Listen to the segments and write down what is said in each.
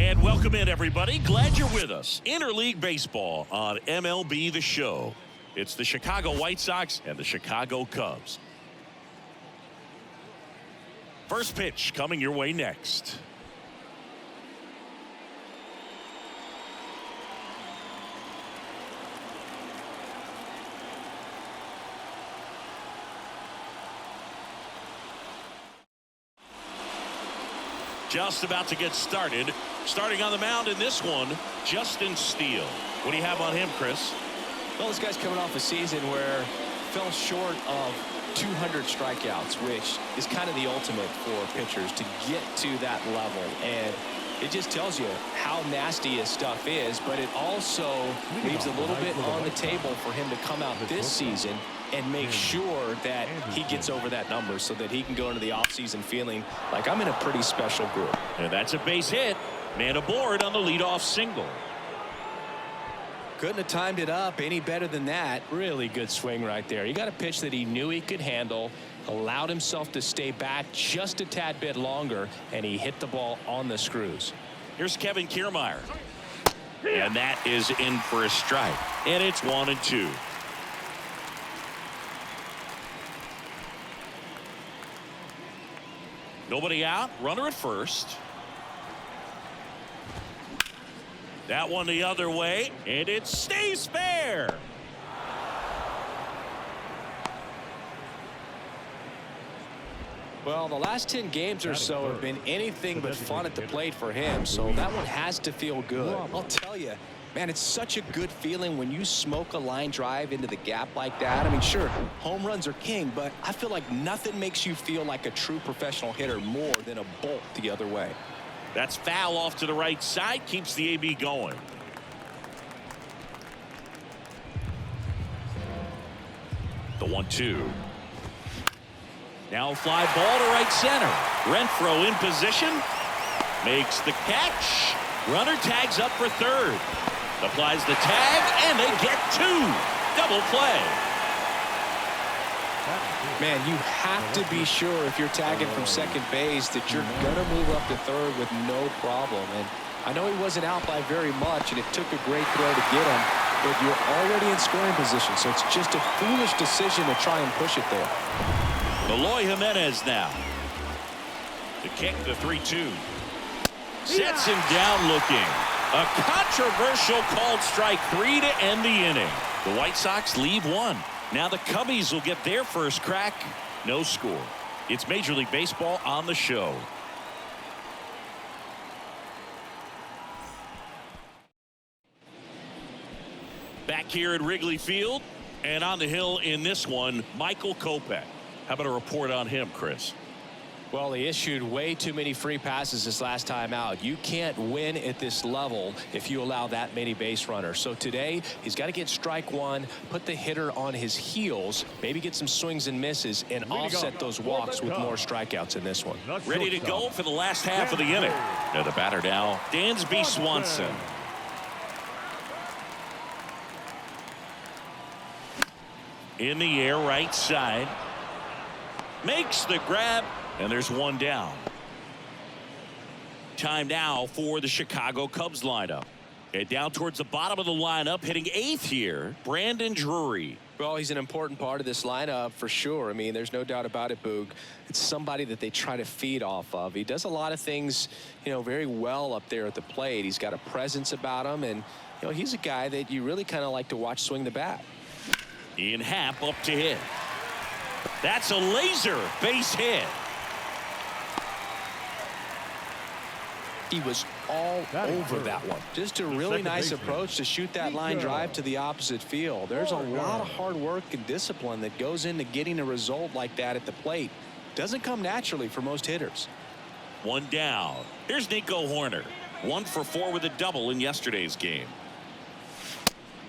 And welcome in, everybody. Glad you're with us. Interleague Baseball on MLB The Show. It's the Chicago White Sox and the Chicago Cubs. First pitch coming your way next. Just about to get started. Starting on the mound in this one, Justin Steele. What do you have on him, Chris? Well, this guy's coming off a season where fell short of 200 strikeouts, which is kind of the ultimate for pitchers to get to that level. And it just tells you how nasty his stuff is, but it also leaves a little bit on the table for him to come out this season and make sure that he gets over that number so that he can go into the offseason feeling like I'm in a pretty special group. And that's a base hit. Man aboard on the leadoff single. Couldn't have timed it up any better than that. Really good swing right there. He got a pitch that he knew he could handle, allowed himself to stay back just a tad bit longer, and he hit the ball on the screws. Here's Kevin Kiermaier. And that is in for a strike. And it's 1-2. Nobody out. Runner at first. That one the other way, and it stays fair. Well, the last 10 games or so have been anything but fun at the plate for him, so that one has to feel good. I'll tell you, man, it's such a good feeling when you smoke a line drive into the gap like that. I mean, sure, home runs are king, but I feel like nothing makes you feel like a true professional hitter more than a bolt the other way. That's foul off to the right side, keeps the AB going. The 1-2. Now fly ball to right center. Renfroe in position. Makes the catch. Runner tags up for third. Applies the tag, and they get two. Double play. Man, you have to be sure if you're tagging from second base that you're going to move up to third with no problem. And I know he wasn't out by very much, and it took a great throw to get him, but you're already in scoring position, so it's just a foolish decision to try and push it there. Eloy Jimenez now. To kick the 3-2. Sets him down looking. A controversial called strike 3 to end the inning. The White Sox leave one. Now the Cubbies will get their first crack. No score. It's Major League Baseball on the show. Back here at Wrigley Field, and on the hill in this one, Michael Kopech. How about a report on him, Chris? Well, he issued way too many free passes this last time out. You can't win at this level if you allow that many base runners. So today, he's got to get strike one, put the hitter on his heels, maybe get some swings and misses, and offset those walks with more strikeouts in this one. Ready to go for the last half of the inning. Now the batter now, Dansby Swanson. In the air, right side. Makes the grab. And there's one down. Time now for the Chicago Cubs lineup. And down towards the bottom of the lineup, hitting eighth here, Brandon Drury. Well, he's an important part of this lineup for sure. I mean, there's no doubt about it, Boog. It's somebody that they try to feed off of. He does a lot of things, very well up there at the plate. He's got a presence about him, and, he's a guy that you really kind of like to watch swing the bat. Ian Happ up to hit. That's a laser base hit. He was all over that one. Just a really nice approach to shoot that line drive to the opposite field. There's a lot of hard work and discipline that goes into getting a result like that at the plate. Doesn't come naturally for most hitters. One down. Here's Nico Hoerner. 1 for 4 with a double in yesterday's game.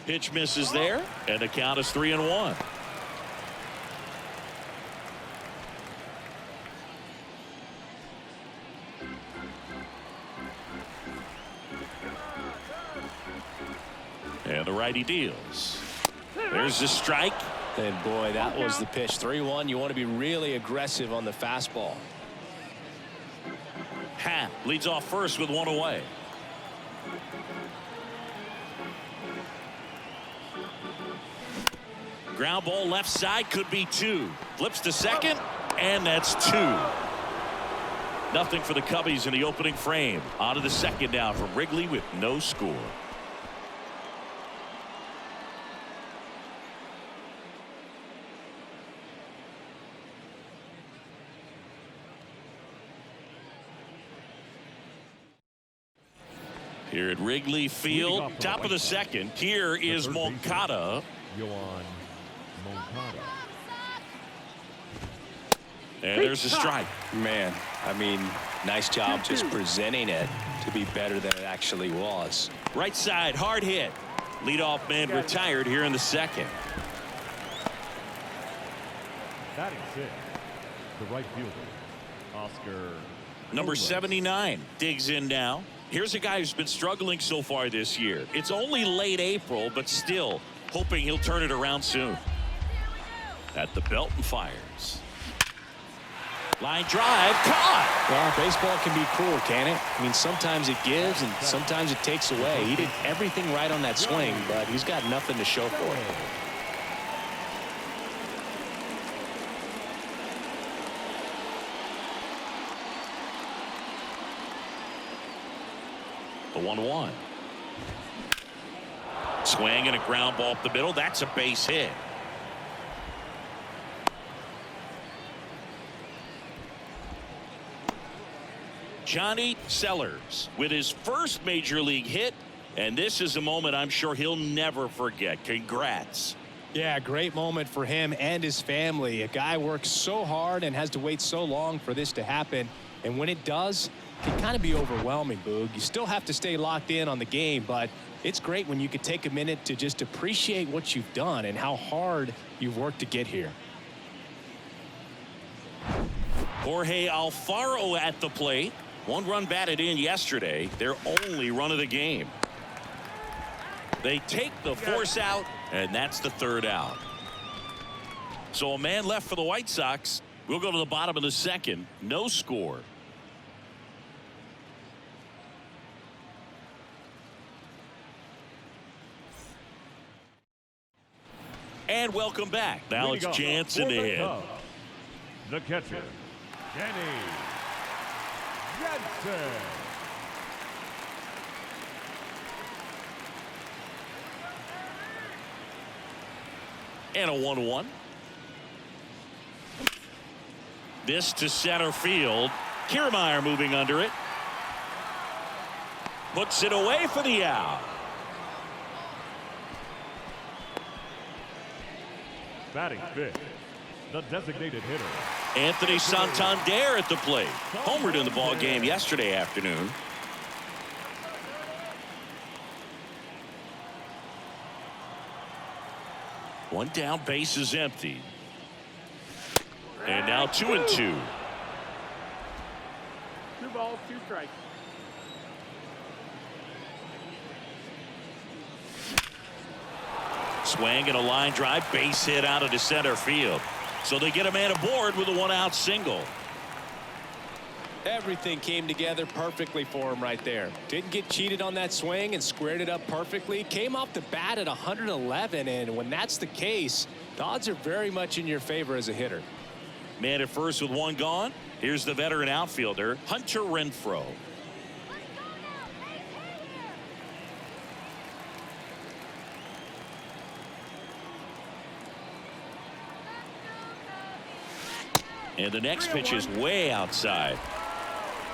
Pitch misses there, and the count is 3-1. And the righty deals. There's the strike. And boy, that was the pitch. 3-1. You want to be really aggressive on the fastball. Happ leads off first with one away. Ground ball left side, could be 2. Flips to second, and that's 2. Nothing for the Cubbies in the opening frame. On to the second now from Wrigley with no score. Here at Wrigley Field, top of the second, here is Moncada. And there's a strike. Man, I mean, nice job just presenting it to be better than it actually was. Right side, hard hit. Leadoff man retired here in the second. Batting 6, the right fielder, Oscar. Number 79 digs in now. Here's a guy who's been struggling so far this year. It's only late April, but still hoping he'll turn it around soon. At the belt and fires. Line drive, caught. Well, baseball can be cruel, can it? I mean, sometimes it gives and sometimes it takes away. He did everything right on that swing, but he's got nothing to show for it. The 1-1. Swing and a ground ball up the middle. That's a base hit. Johnny Sellers with his first major league hit, and this is a moment I'm sure he'll never forget. Congrats. Yeah, great moment for him and his family. A guy works so hard and has to wait so long for this to happen, and when it does, it can kind of be overwhelming, Boog. You still have to stay locked in on the game, but it's great when you can take a minute to just appreciate what you've done and how hard you've worked to get here. Jorge Alfaro at the plate. 1 run batted in yesterday, their only run of the game. They take the force out, and that's the 3rd out. So a man left for the White Sox. We'll go to the bottom of the second. No score. And welcome back. Alex Jansen to hit. The catcher, Danny Jansen. And a 1-1. This to center field. Kiermaier moving under it. Puts it away for the out. Batting 5th, the designated hitter, Anthony Santander at the plate. Homered in the ball game yesterday afternoon. One down, base is empty. And now 2-2. 2 balls, 2 strikes. Swing and a line drive, base hit out into center field. So they get a man aboard with a 1-out single. Everything came together perfectly for him right there. Didn't get cheated on that swing and squared it up perfectly. Came off the bat at 111, and when that's the case, the odds are very much in your favor as a hitter. Man at first with 1 gone. Here's the veteran outfielder, Hunter Renfroe. And the next pitch is way outside.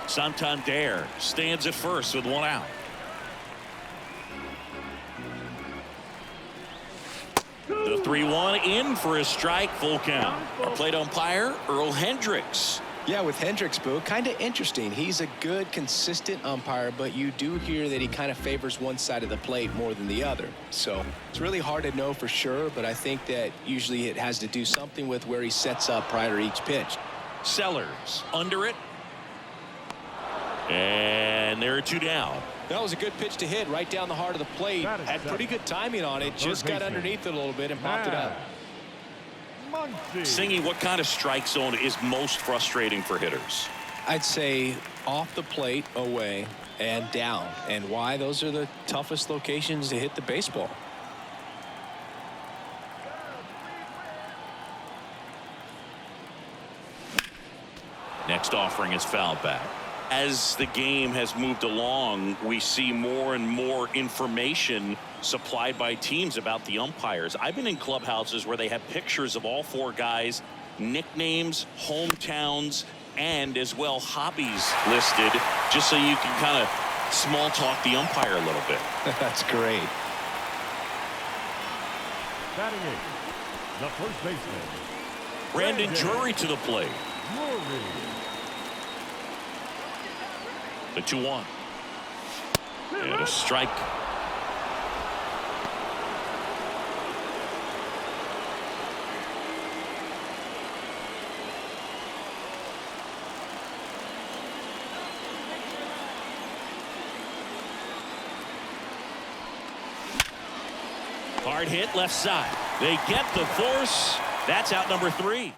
Santander stands at first with 1 out. The 3-1 in for a strike, full count. Our plate umpire, Earl Hendricks. Yeah, with Hendricks, Boo, kind of interesting. He's a good, consistent umpire, but you do hear that he kind of favors one side of the plate more than the other. So it's really hard to know for sure, but I think that usually it has to do something with where he sets up prior to each pitch. Sellers under it. And there are 2 down. That was a good pitch to hit right down the heart of the plate. Had pretty good timing on it. Just got underneath it a little bit and popped it up. Singy, what kind of strike zone is most frustrating for hitters? I'd say off the plate, away, and down. And why? Those are the toughest locations to hit the baseball. Next offering is fouled back. As the game has moved along, we see more and more information supplied by teams about the umpires. I've been in clubhouses where they have pictures of all four guys, nicknames, hometowns, and as well hobbies listed, just so you can kind of small talk the umpire a little bit. That's great. Batting eighth, the first baseman, Brandon Drury to the plate. The 2-1. And a strike. Hard hit left side. They get the force. That's out number 3.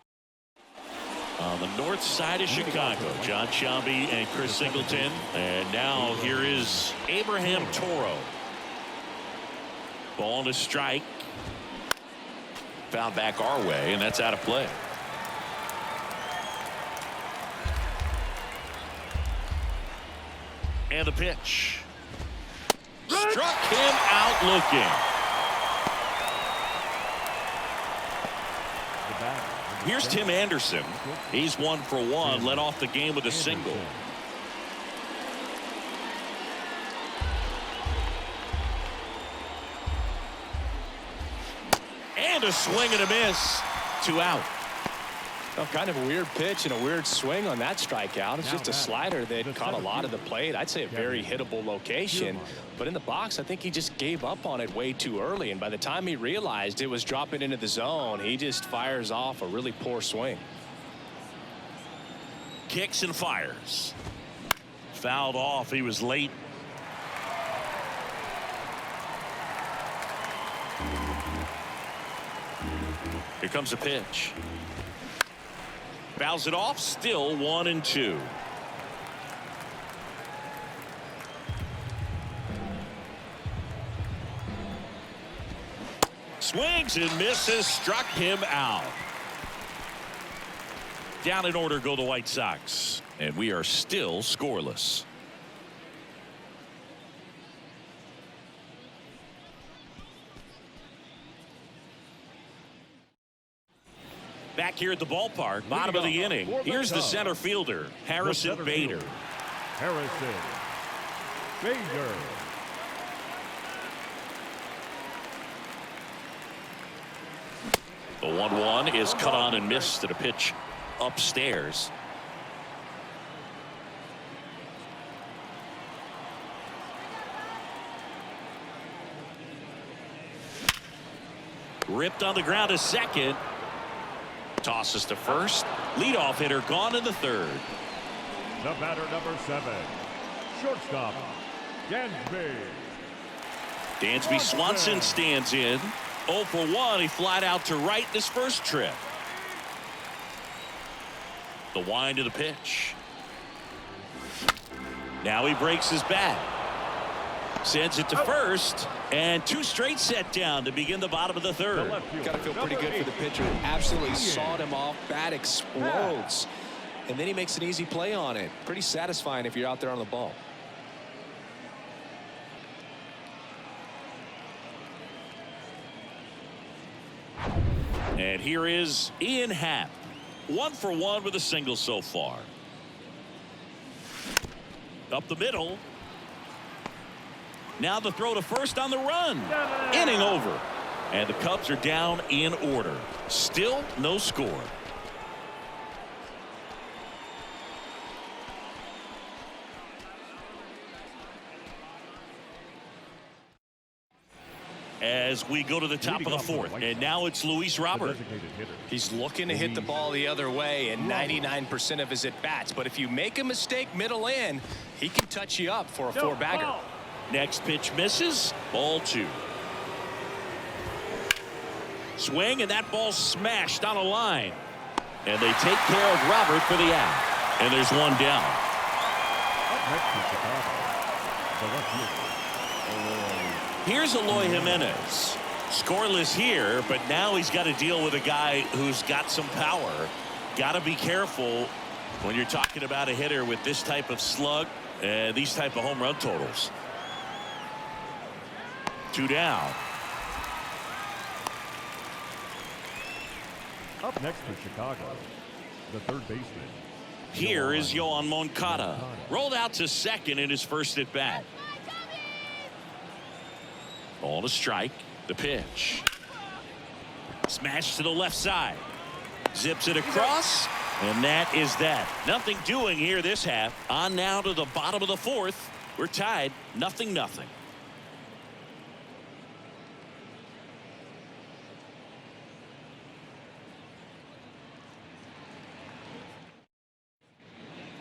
On the north side of Chicago, John Sciambi and Chris Singleton. And now here is Abraham Toro. Ball and a strike. Fouled back our way, and that's out of play. And the pitch. Struck him out looking. Here's Tim Anderson. He's 1 for 1, led off the game with a single. And a swing and a miss. 2 out. Well, kind of a weird pitch and a weird swing on that strikeout. It's just a slider that caught a lot of the plate. I'd say a very hittable location. But in the box, I think he just gave up on it way too early. And by the time he realized it was dropping into the zone, he just fires off a really poor swing. Kicks and fires. Fouled off. He was late. Here comes a pitch. Fouls it off. Still 1-2. Swings and misses. Struck him out. Down in order go the White Sox. And we are still scoreless. Back here at the ballpark, bottom of the inning. Here's the center fielder, Harrison Bader. Harrison Bader. The 1-1 is cut on and missed at a pitch upstairs. Ripped on the ground to second. Tosses to first. Leadoff hitter gone in the third. The batter number 7, shortstop Dansby. Dansby Swanson stands in. 0 for 1. He flied out to right in his first trip. The wind of the pitch. Now he breaks his bat. Sends it to first. And 2 straight set down to begin the bottom of the third. Got to feel pretty good for the pitcher. Absolutely sawed him off. Bat explodes. And then he makes an easy play on it. Pretty satisfying if you're out there on the ball. And here is Ian Happ. 1 for 1 with a single so far. Up the middle. Now the throw to first on the run. Inning over. And the Cubs are down in order. Still no score. As we go to the top of the fourth. And now it's Luis Robert. He's looking to hit the ball the other way in 99% of his at-bats. But if you make a mistake middle in, he can touch you up for a 4-bagger. Next pitch misses. Ball 2. Swing, and that ball smashed on a line. And they take care of Robert for the out. And there's one down. Up next for Chicago, the left fielder, Here's Eloy Jimenez. Scoreless here, but now he's got to deal with a guy who's got some power. Got to be careful when you're talking about a hitter with this type of slug and these type of home run totals. 2 down. Up next for Chicago, the third baseman. Here is Yohan Moncada. Rolled out to second in his first at bat. Ball to strike. The pitch. Smash to the left side. Zips it across. And that is that. Nothing doing here this half. On now to the bottom of the fourth. We're tied 0-0.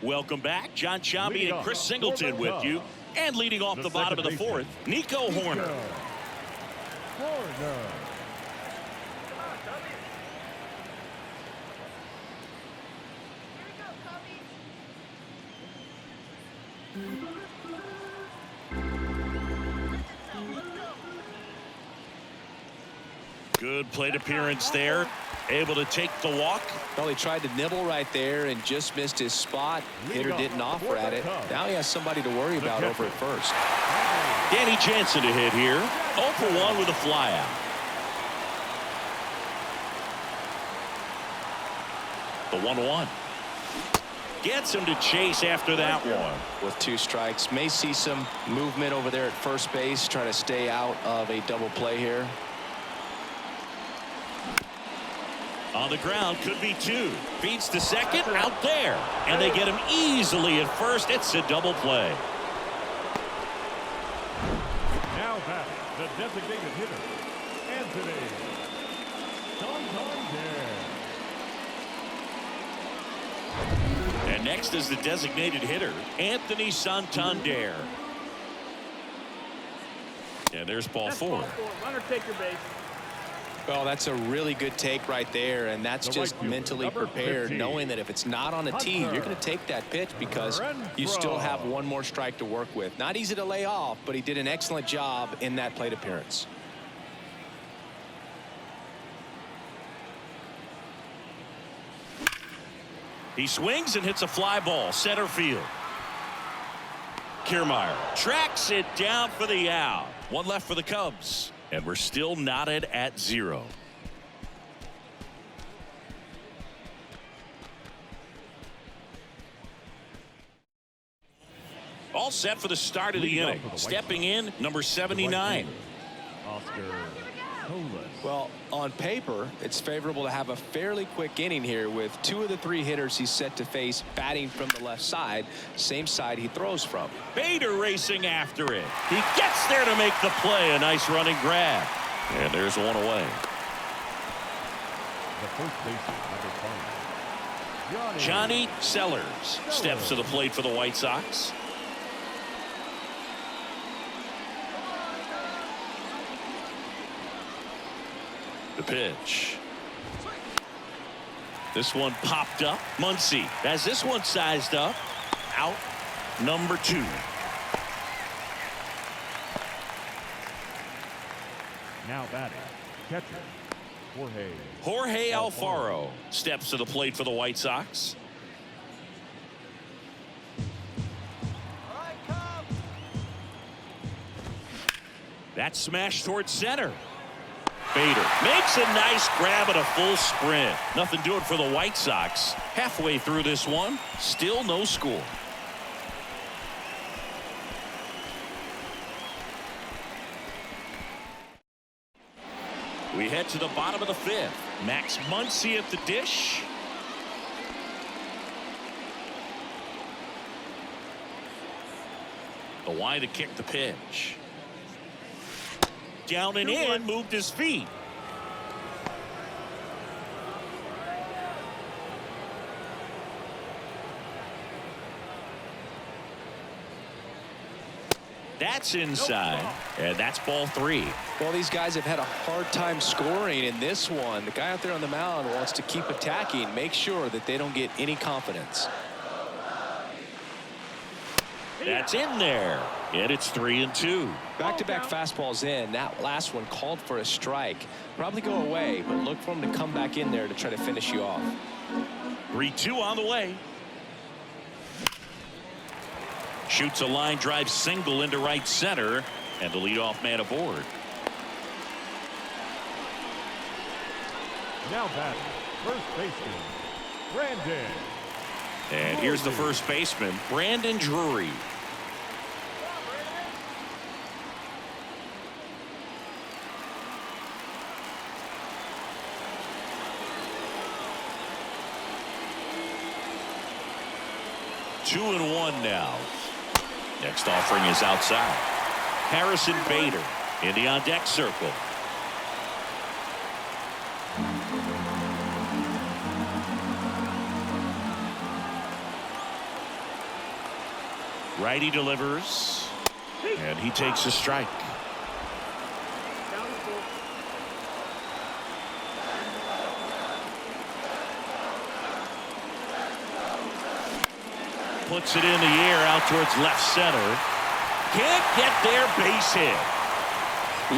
Welcome back. John Chambi and Chris Singleton with you. And leading off the bottom of the fourth, Nico Horner. Good plate appearance there. Able to take the walk. Well, he tried to nibble right there and just missed his spot. Hitter didn't offer at it. Now he has somebody to worry about over at first. Danny Jansen to hit here. 0 for 1 with a flyout. The 1-1. Gets him to chase after that one. With 2 strikes. May see some movement over there at first base. Try to stay out of a double play here. On the ground, could be 2. Feeds to second, out there. And they get him easily at first. It's a double play. Now back, the designated hitter, Anthony Santander. And next is the designated hitter, Anthony Santander. And there's ball 4. Runner, take your base. Well, that's a really good take right there, and that's just mentally prepared, knowing that if it's not on a tee, you're going to take that pitch because you still have one more strike to work with. Not easy to lay off, but he did an excellent job in that plate appearance. He swings and hits a fly ball, center field. Kiermaier tracks it down for the out. One left for the Cubs. And we're still knotted at 0. All set for the start of the inning. Stepping in, number 79. Oscar Colas. Well, on paper, it's favorable to have a fairly quick inning here with 2 of the 3 hitters he's set to face batting from the left side, same side he throws from. Bader racing after it. He gets there to make the play. A nice running grab. And there's one away. The first baseman, number 5. Johnny Sellers steps to the plate for the White Sox. The pitch. This one popped up. Muncy has this one sized up. Out number 2. Now batting, catcher, Jorge Alfaro steps to the plate for the White Sox. That smash towards center. Bader makes a nice grab at a full sprint. Nothing doing for the White Sox. Halfway through this one, still no score. We head to the bottom of the 5th. Max Muncy at the dish. The wide to kick the pitch. Down and in, moved his feet. That's inside, and that's ball 3. Well, these guys have had a hard time scoring in this one. The guy out there on the mound wants to keep attacking, make sure that they don't get any confidence. That's in there. And it's 3-2. Back-to-back fastballs in. That last one called for a strike. Probably go away, but look for him to come back in there to try to finish you off. 3-2 on the way. Shoots a line drive single into right center, and the leadoff man aboard. Now batting, first baseman, Brandon. And here's the first baseman, Brandon Drury. Two and one now. Next offering is outside. Harrison Bader in the on-deck circle. Righty delivers, and he takes a strike. Puts it in the air out towards left center. Can't get there, base hit.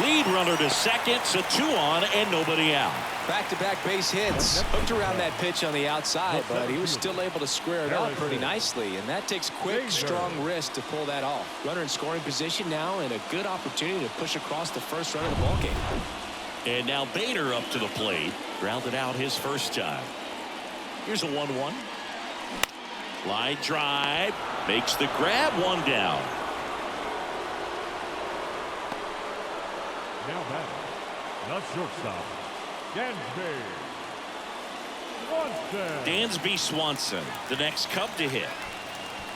Lead runner to second, so 2 on and nobody out. Back-to-back base hits. Hooked around that pitch on the outside, but he was still able to square it up pretty nicely, and that takes quick, strong wrist to pull that off. Runner in scoring position now, and a good opportunity to push across the first run of the ball game. And now Bader up to the plate. Grounded out his first time. Here's a 1-1. Line drive. Makes the grab, 1 down. Now batting, the shortstop, Dansby Swanson, the next Cub to hit.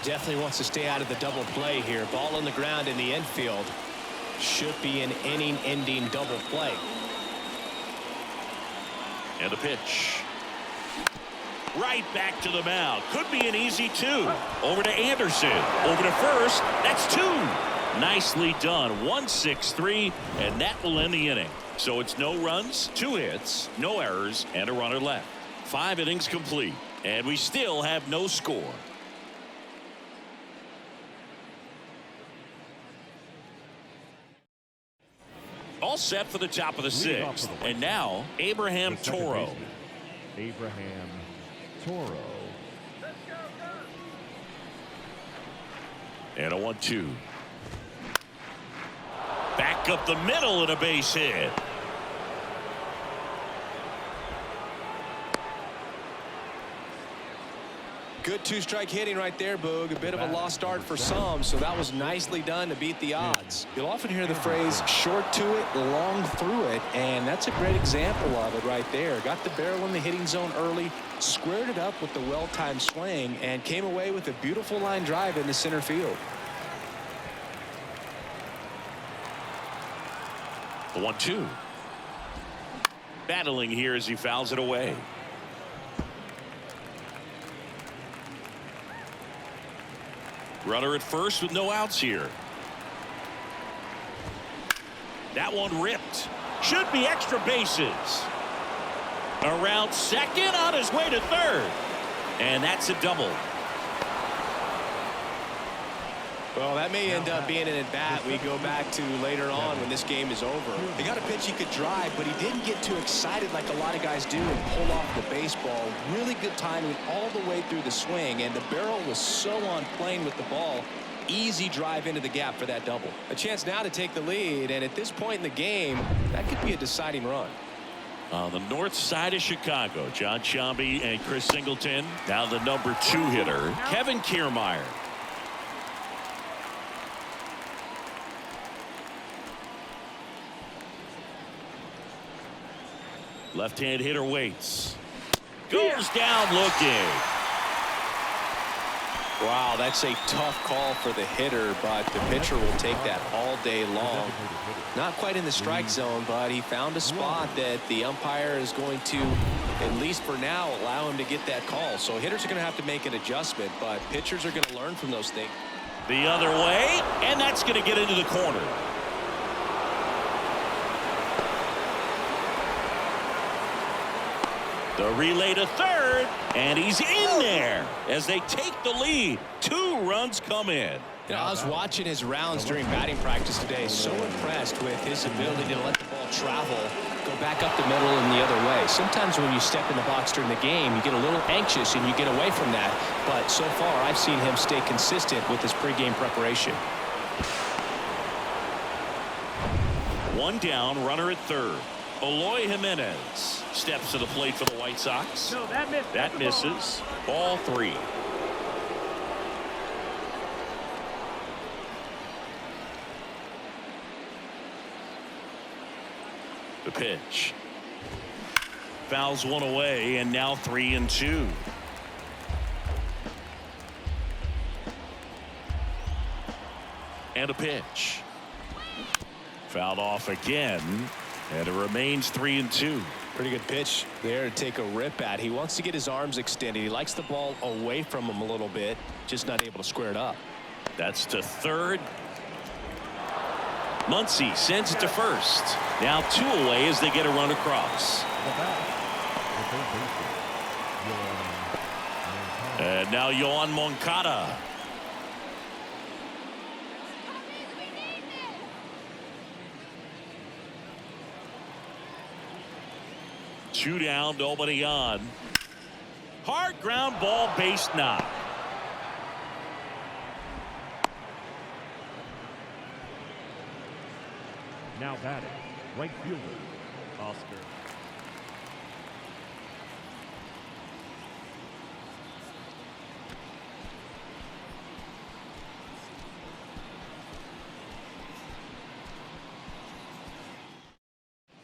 Definitely wants to stay out of the double play here. Ball on the ground in the infield. Should be an inning-ending double play. And the pitch. Right back to the mound. Could be an easy 2. Over to Anderson. Over to first. That's 2. Nicely done. 1-6-3, and that will end the inning. So it's no runs, 2 hits, no errors, and a runner left. 5 innings complete, and we still have no score. All set for the top of the 6th, and now Abraham Toro. Abraham Toro. And a 1-2. Back up the middle and a base hit. Good 2-strike hitting right there, Boog. A bit of a lost start for some, so that was nicely done to beat the odds. You'll often hear the phrase short to it, long through it, and that's a great example of it right there. Got the barrel in the hitting zone early, squared it up with the well-timed swing, and came away with a beautiful line drive in the center field. The 1-2. Battling here as he fouls it away. Runner at first with no outs here. That one ripped. Should be extra bases. Around second, on his way to third. And that's a double. Well, that may end up being an at-bat we go back to later on when this game is over. He got a pitch he could drive, but he didn't get too excited like a lot of guys do and pull off the baseball. Really good timing all the way through the swing, and the barrel was so on plane with the ball. Easy drive into the gap for that double. A chance now to take the lead, and at this point in the game, that could be a deciding run. On the north side of Chicago, John Sciambi and Chris Singleton. Now the number 2 hitter, Kevin Kiermaier. Left-hand hitter waits. Goes down looking. Wow, that's a tough call for the hitter, but the pitcher will take that all day long. Not quite in the strike zone, but he found a spot that the umpire is going to, at least for now, allow him to get that call. So hitters are going to have to make an adjustment, but pitchers are going to learn from those things. The other way, and that's going to get into the corner. The relay to third, and he's in there as they take the lead. 2 runs come in. You know, I was watching his rounds during batting practice today. So impressed with his ability to let the ball travel, go back up the middle and the other way. Sometimes when you step in the box during the game, you get a little anxious and you get away from that. But so far, I've seen him stay consistent with his pregame preparation. 1 down, runner at third. Eloy Jimenez steps to the plate for the White Sox. No, that missed. That misses. Ball 3. The pitch. Fouls one away, and now 3-2. And a pitch. Fouled off again, and it remains 3-2. Pretty good pitch there to take a rip at. He wants to get his arms extended. He likes the ball away from him a little bit, just not able to square it up. That's to third. Muncy sends it to first. Now 2 away as they get a run across. And now Yohan Moncada. Two down, nobody on. Hard ground ball, base knock. Now batting, right fielder, Oscar.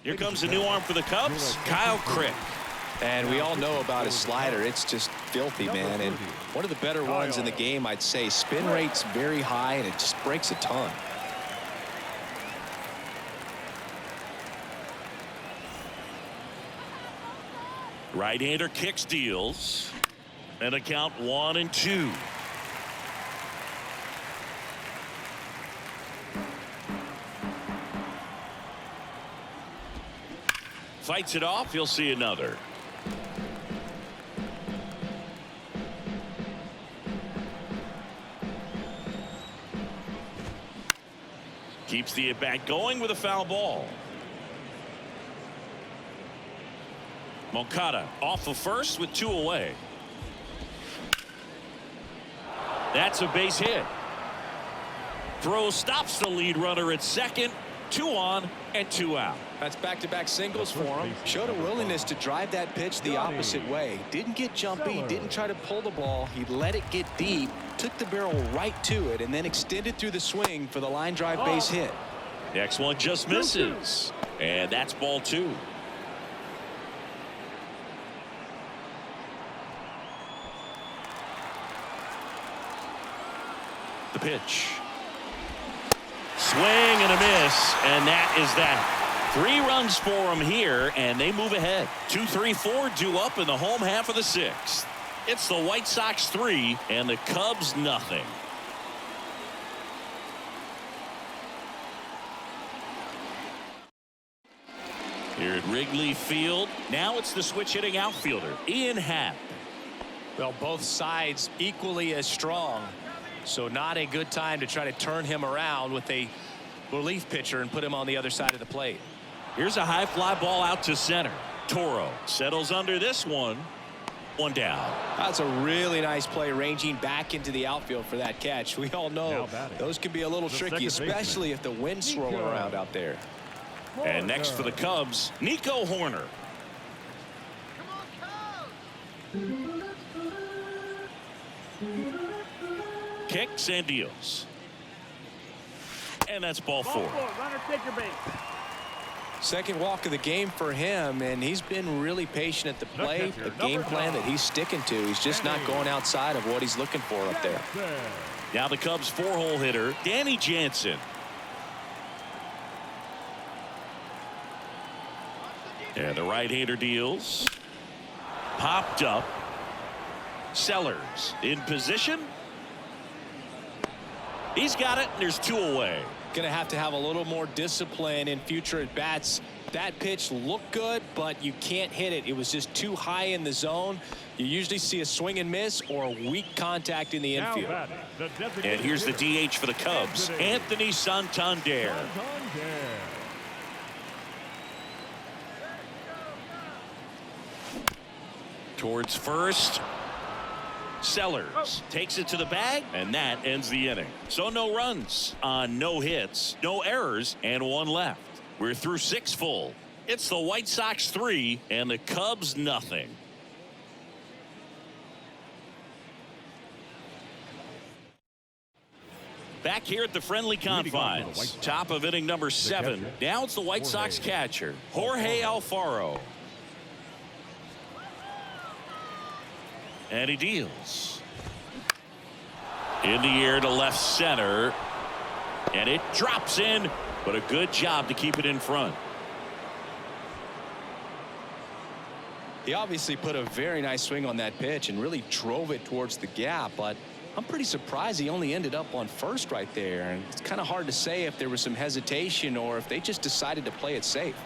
Here comes a new arm for the Cubs, Kyle Crick. And we all know about his slider. It's just filthy, man. And one of the better ones in the game, I'd say. Spin rate's very high, and it just breaks a ton. Right-hander kicks, deals, and a count 1-2. Fights it off. He'll see another. Keeps the at-bat going with a foul ball. Moncada off of first with 2 away. That's a base hit. Throw stops the lead runner at second. 2 on and 2 out. That's back-to-back singles for him. Showed a willingness to drive that pitch the opposite way. Didn't get jumpy, didn't try to pull the ball. He let it get deep, took the barrel right to it, and then extended through the swing for the line drive base hit. Next one just misses. And that's ball 2. The pitch. Swing and a miss, and that is that. 3 runs for them here, and they move ahead. 2-3-4 due up in the home half of the 6th. It's the White Sox 3 and the Cubs nothing. Here at Wrigley Field, now it's the switch-hitting outfielder, Ian Happ. Well, both sides equally as strong. So not a good time to try to turn him around with a relief pitcher and put him on the other side of the plate. Here's a high fly ball out to center. Toro settles under this one. 1 down. That's a really nice play, ranging back into the outfield for that catch. We all know those can be a little tricky, especially if the wind's swirling around out there. And next for the Cubs, Nico Horner. Kicks and deals. And that's ball 4. Runner, take your base. Second walk of the game for him, and he's been really patient at the plate. A game plan that he's sticking to. He's just not going outside of what he's looking for up there. Now the Cubs 4-hole hitter, Danny Jansen. And the right-hander deals. Popped up. Sellers in position. He's got it, and there's 2 away. Going to have a little more discipline in future at bats That pitch looked good, but you can't hit it. It was just too high in the zone. You usually see a swing and miss or weak contact in the infield. And here's the DH for the Cubs, Anthony Santander. Towards first. Sellers takes it to the bag, and that ends the inning. So no runs on no hits, no errors, and one left. We're through 6 full. It's the White Sox 3 and the Cubs nothing. Back here at the friendly confines, top of inning number 7. Now it's the White Sox catcher, Jorge Alfaro. And he deals. In the air to left center. And it drops in, but a good job to keep it in front. He obviously put a very nice swing on that pitch and really drove it towards the gap, but I'm pretty surprised he only ended up on first right there. And it's kind of hard to say if there was some hesitation or if they just decided to play it safe.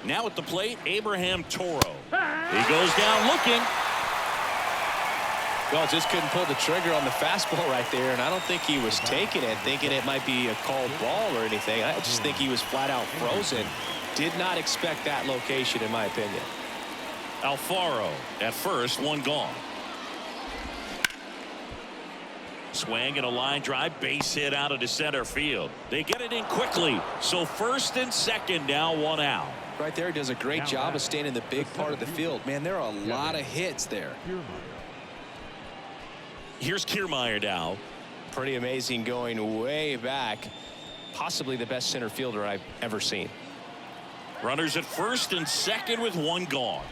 Now at the plate, Abraham Toro. He goes down looking. Well, just couldn't pull the trigger on the fastball right there, and I don't think he was taking it, thinking it might be a called ball or anything. I just think he was flat out frozen. Did not expect that location, in my opinion. Alfaro at first, one gone. Swing and a line drive, base hit out into center field. They get it in quickly, so first and second now, one out. Right there, does a great job of staying in the big part of the field. Man, there are a lot of hits there. Here's Kiermaier now. Pretty amazing, going way back. Possibly the best center fielder I've ever seen. Runners at first and second with one gone.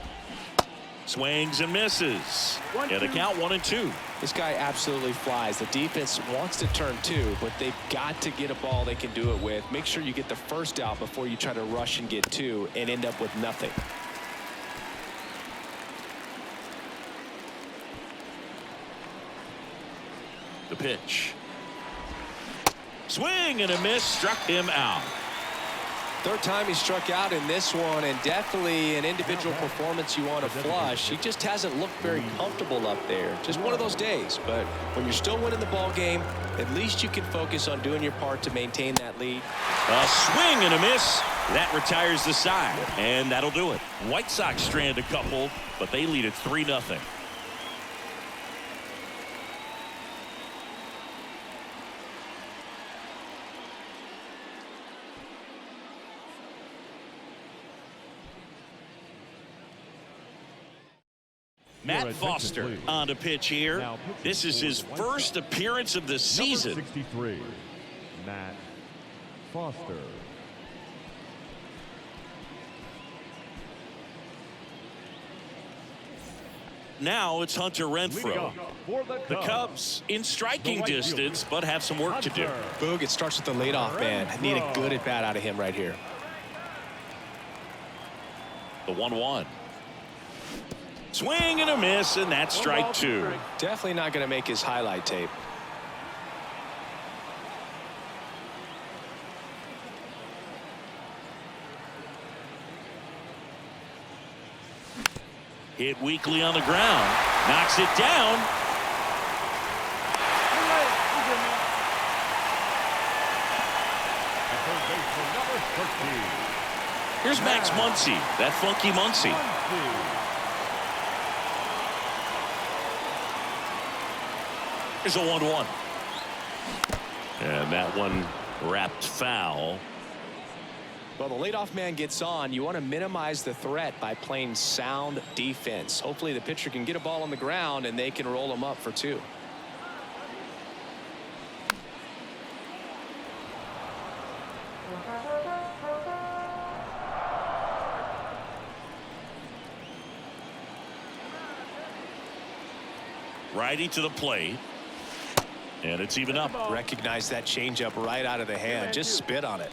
Swings and misses. And a count 1-2. This guy absolutely flies. The defense wants to turn 2, but they've got to get a ball they can do it with. Make sure you get the first out before you try to rush and get 2 and end up with nothing. The pitch. Swing and a miss, struck him out. Third time he struck out in this one, and definitely an individual performance you want to flush. He just hasn't looked very comfortable up there. Just one of those days. But when you're still winning the ball game, at least you can focus on doing your part to maintain that lead. A swing and a miss. That retires the side, and that'll do it. White Sox strand a couple, but they lead at 3-0. Matt Foster on the pitch here. This is his first appearance of the season. 63, Matt Foster. Now it's Hunter Renfroe. The Cubs in striking distance, but have some work to do. Boog, it starts with the leadoff man. I need a good at bat out of him right here. The 1-1. Swing and a miss, and that's strike 2. Definitely not going to make his highlight tape. Hit weakly on the ground. Knocks it down. Here's Max Muncy. That funky Muncy. Here's a 1-1. And that one wrapped foul. Well, the leadoff man gets on. You want to minimize the threat by playing sound defense. Hopefully the pitcher can get a ball on the ground and they can roll him up for 2. Righty to the plate. And it's even up. Recognize that changeup right out of the hand. Just spit on it.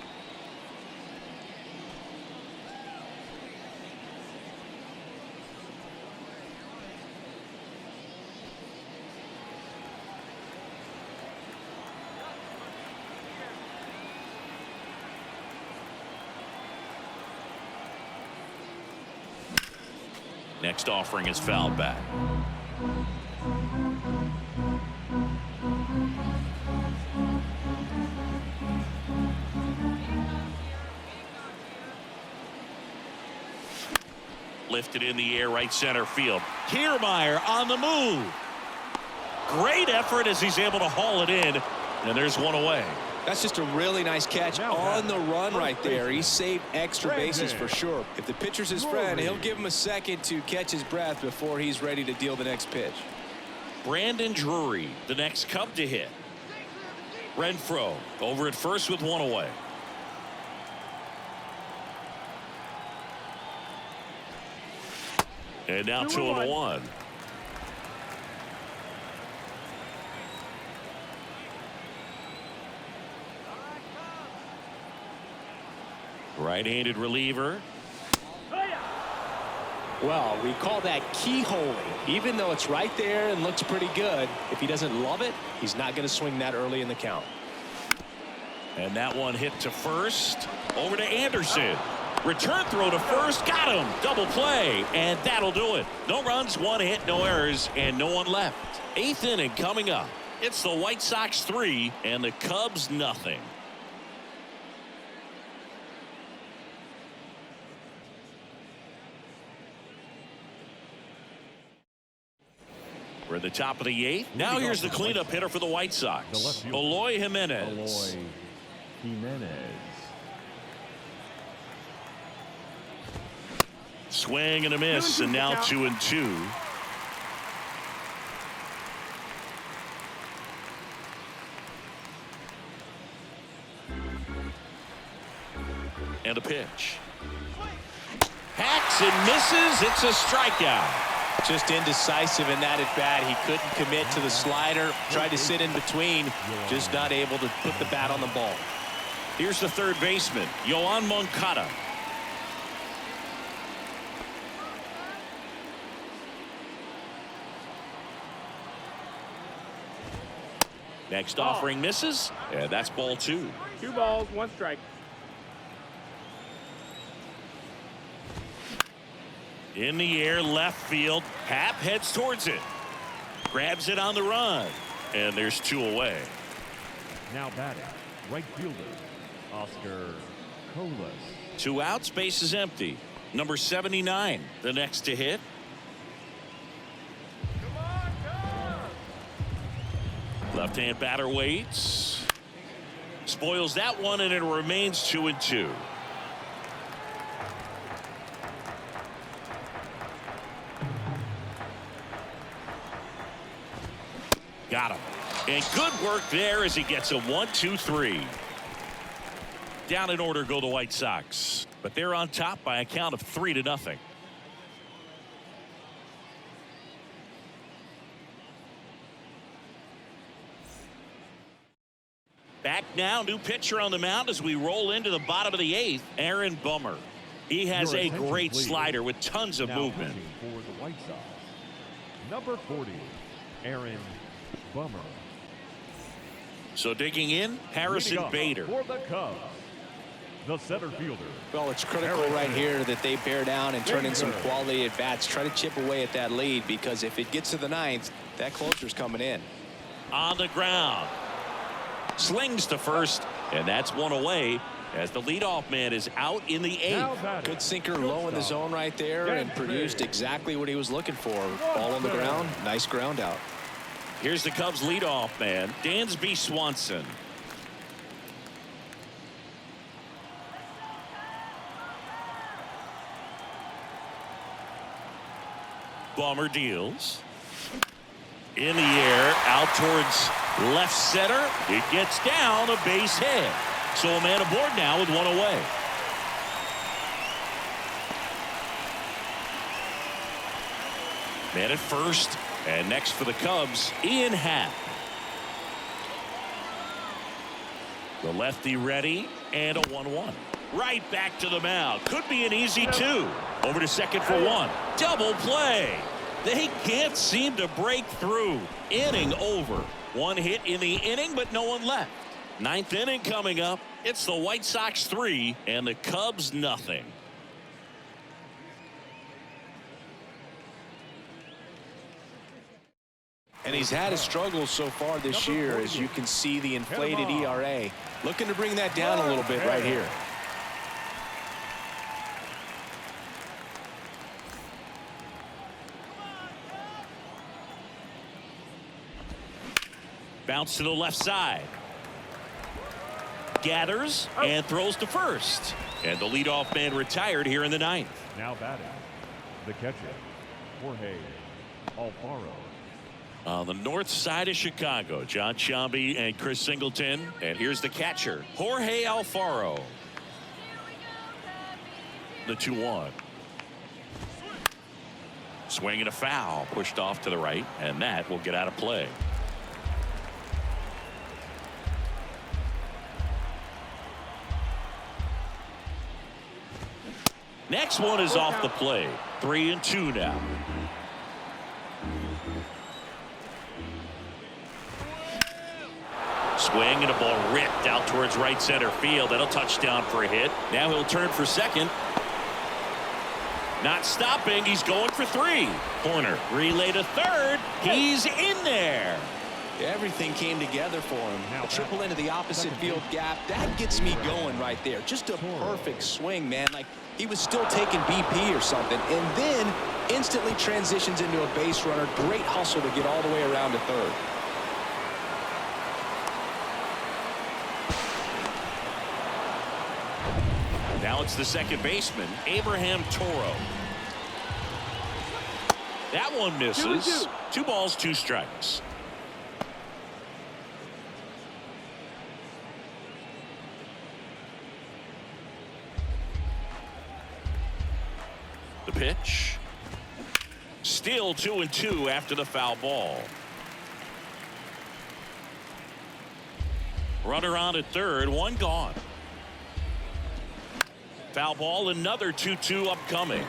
Next offering is fouled back. Lifted in the air, right center field. Kiermaier on the move. Great effort as he's able to haul it in, and there's one away. That's just a really nice catch on the run right there. He saved extra bases for sure. If the pitcher's his friend, he'll give him a second to catch his breath before he's ready to deal the next pitch. Brandon Drury, the next Cub to hit. Renfroe over at first with one away. And now 2-1. Right-handed reliever. Well, we call that keyholing. Even though it's right there and looks pretty good, if he doesn't love it, he's not going to swing that early in the count. And that one hit to first. Over to Anderson. Return throw to first. Got him. Double play. And that'll do it. No runs, one hit, no errors, and no one left. Eighth inning coming up. It's the White Sox 3 and the Cubs nothing. We're at the top of the eighth. Now here's the cleanup hitter for the White Sox. Eloy Jimenez. Swing and a miss, and now 2-2. And a pitch. Hacks and misses. It's a strikeout. Just indecisive in that at bat. He couldn't commit to the slider. Tried to sit in between. Just not able to put the bat on the ball. Here's the third baseman, Yoan Moncada. Next offering misses, and that's ball 2. 2 balls, 1 strike. In the air, left field. Happ heads towards it. Grabs it on the run. And there's 2 away. Now batting, right fielder, Oscar Colas. 2 outs, base is empty. Number 79, the next to hit. Left-hand batter waits. Spoils that one, and it remains 2-2. Got him. And good work there as he gets a 1-2-3. Down in order go the White Sox, but they're on top by a count of 3-0. Back now, new pitcher on the mound as we roll into the bottom of the 8th, Aaron Bummer. He has a great slider with tons of movement. For the White Sox, number 40, Aaron Bummer. So digging in, Harrison Bader. For the Cubs, the center fielder. Well, it's critical right here that they bear down and turn in some quality at bats. Try to chip away at that lead, because if it gets to the 9th, that closer's coming in. On the ground. Slings to first, and that's 1 away as the leadoff man is out in the 8th. Good sinker low in the zone right there and produced exactly what he was looking for. Ball on the ground, nice ground out. Here's the Cubs leadoff man, Dansby Swanson. Bummer deals. In the air, out towards left center. It gets down, a base hit. So a man aboard now with 1 away. Man at first, and next for the Cubs, Ian Happ. The lefty ready, and a 1-1. Right back to the mound. Could be an easy 2. Over to second for 1. Double play. They can't seem to break through. Inning over. 1 hit in the inning, but no one left. 9th inning coming up. It's the White Sox 3 and the Cubs nothing. And he's had his struggles so far this year, as you can see the inflated ERA. Looking to bring that down a little bit right here. Bounce to the left side. Gathers and throws to first. And the leadoff man retired here in the ninth. Now batting, the catcher, Jorge Alfaro. On the north side of Chicago, John Sciambi and Chris Singleton. And here's the catcher, Jorge Alfaro. The 2-1. Swing and a foul, pushed off to the right, and that will get out of play. Next one is off the plate. 3-2 now. Swing and a ball ripped out towards right center field. That'll touchdown for a hit. Now he'll turn for second. Not stopping. He's going for 3. Corner. Relay to third. He's in there. Everything came together for him. A triple into the opposite field gap. That gets me going right there. Just a perfect swing, man. Like he was still taking BP or something. And then instantly transitions into a base runner. Great hustle to get all the way around to third. Now it's the second baseman, Abraham Toro. That one misses. 2 balls, 2 strikes. The pitch. Still 2-2 after the foul ball. Runner on at third, 1 gone. Foul ball, another 2-2 upcoming.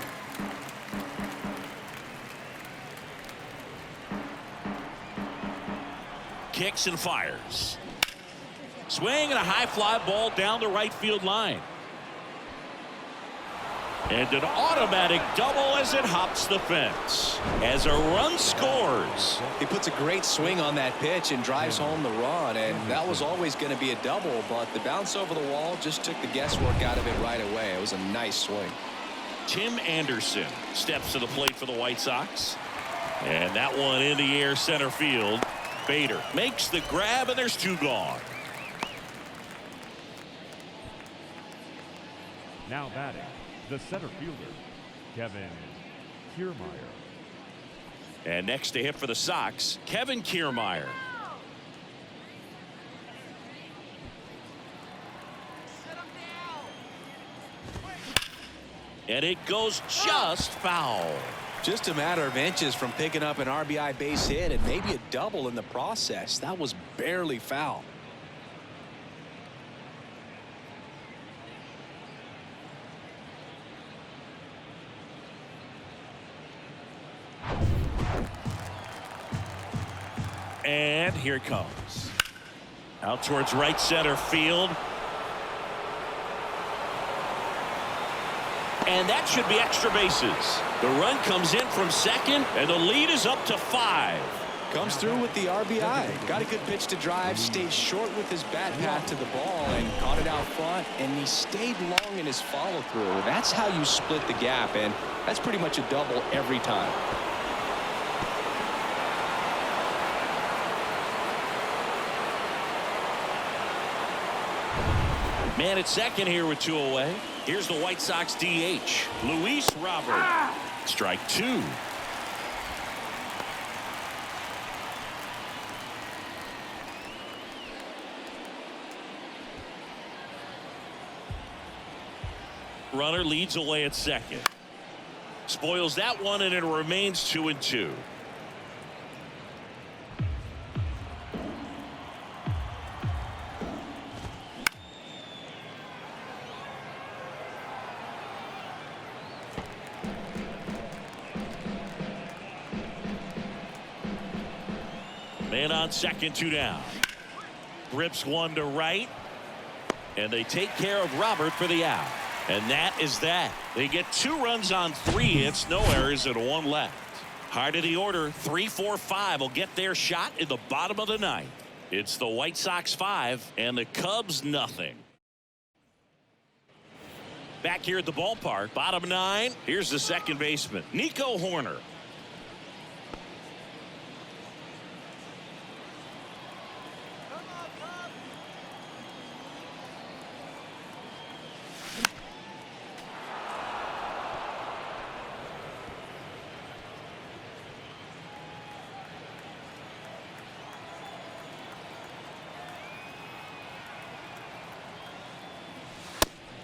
Kicks and fires. Swing and a high fly ball down the right field line. And an automatic double as it hops the fence. As a run scores. He puts a great swing on that pitch and drives home the run. And that was always going to be a double. But the bounce over the wall just took the guesswork out of it right away. It was a nice swing. Tim Anderson steps to the plate for the White Sox. And that one in the air center field. Bader makes the grab, and there's 2 gone. Now batting, the center fielder, Kevin Kiermaier. And next to hit for the Sox, Kevin Kiermaier. And it goes just foul. Just a matter of inches from picking up an RBI base hit and maybe a double in the process. That was barely foul. And here it comes. Out towards right center field. And that should be extra bases. The run comes in from second, and the lead is up to 5. Comes through with the RBI. Got a good pitch to drive, stayed short with his bat path to the ball, and caught it out front, and he stayed long in his follow-through. That's how you split the gap, and that's pretty much a double every time. Man at second here with 2 away. Here's the White Sox DH, Luis Robert. Strike 2. Runner leads away at second. Spoils that one, and it remains 2-2. Man on second, 2 down. Grips one to right. And they take care of Robert for the out. And that is that. They get 2 runs on 3 hits, no errors, and 1 left. Heart of the order, 3, 4, 5 will get their shot in the bottom of the ninth. It's the White Sox 5 and the Cubs nothing. Back here at the ballpark, bottom 9. Here's the second baseman, Nico Horner.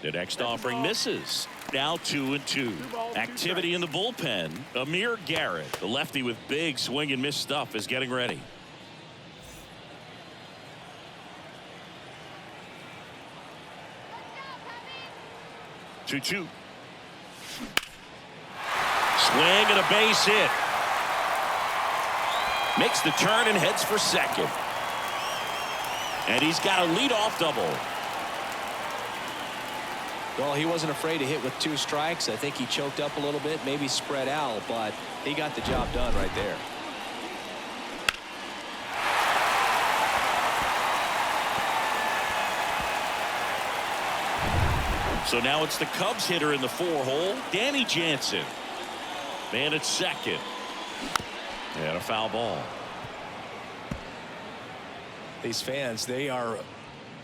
The next offering misses. Now 2-2. Activity in the bullpen. Amir Garrett, the lefty with big swing and miss stuff, is getting ready. Two. Swing and a base hit. Makes the turn and heads for second. And he's got a leadoff double. Well, he wasn't afraid to hit with 2 strikes. I think he choked up a little bit, maybe spread out, but he got the job done right there. So now it's the Cubs hitter in the 4-hole, Danny Jansen. Man at second. And a foul ball. These fans, they are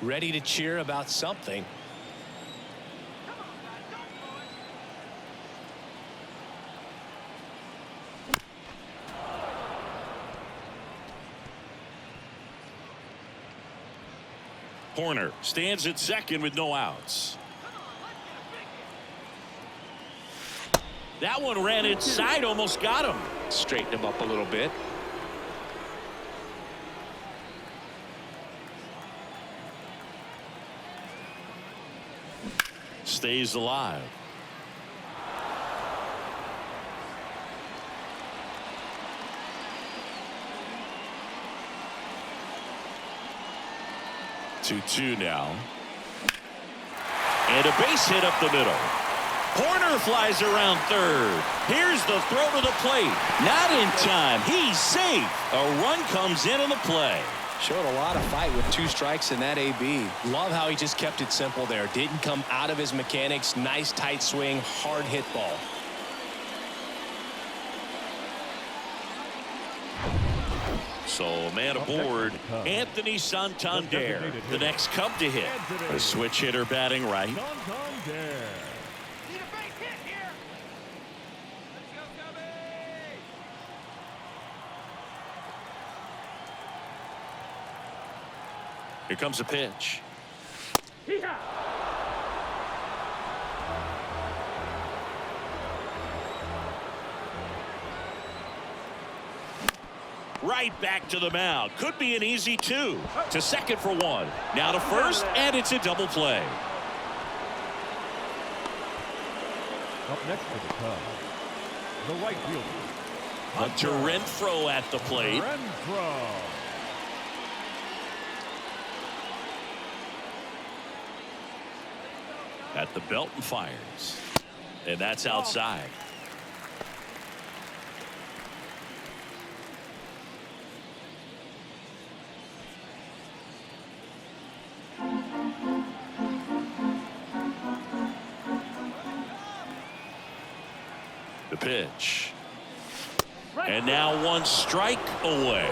ready to cheer about something. Horner stands at second with no outs. That one ran inside, almost got him. Straighten him up a little bit. Stays alive. Two now. And a base hit up the middle. Horner flies around third. Here's the throw to the plate. Not in time. He's safe. A run comes in on the play. Showed a lot of fight with 2 strikes in that AB. Love how he just kept it simple there. Didn't come out of his mechanics. Nice tight swing. Hard hit ball. So a man aboard, Anthony Santander, the next Cub to hit. A switch hitter batting right. Here comes a pitch. Right back to the mound. Could be an easy 2. To second for 1. Now to first, and it's a double play. Up next for the Cubs, the right fielder, Hunter Renfroe at the plate. Renfroe. At the belt and fires. And that's outside. The pitch. And now 1 strike away.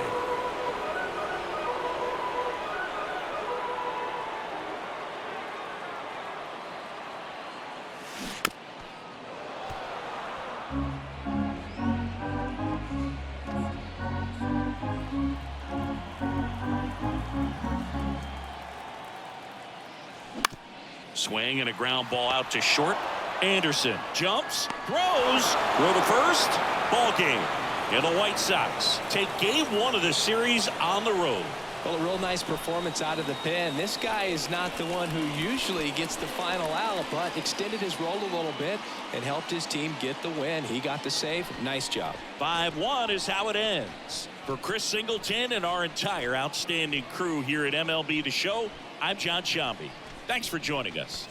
Swing and a ground ball out to short. Anderson jumps, throws, throw to first, ball game. And the White Sox take game 1 of the series on the road. Well, a real nice performance out of the pen. This guy is not the one who usually gets the final out, but extended his role a little bit and helped his team get the win. He got the save. Nice job. 5-1 is how it ends. For Chris Singleton and our entire outstanding crew here at MLB The Show, I'm John Shambi. Thanks for joining us.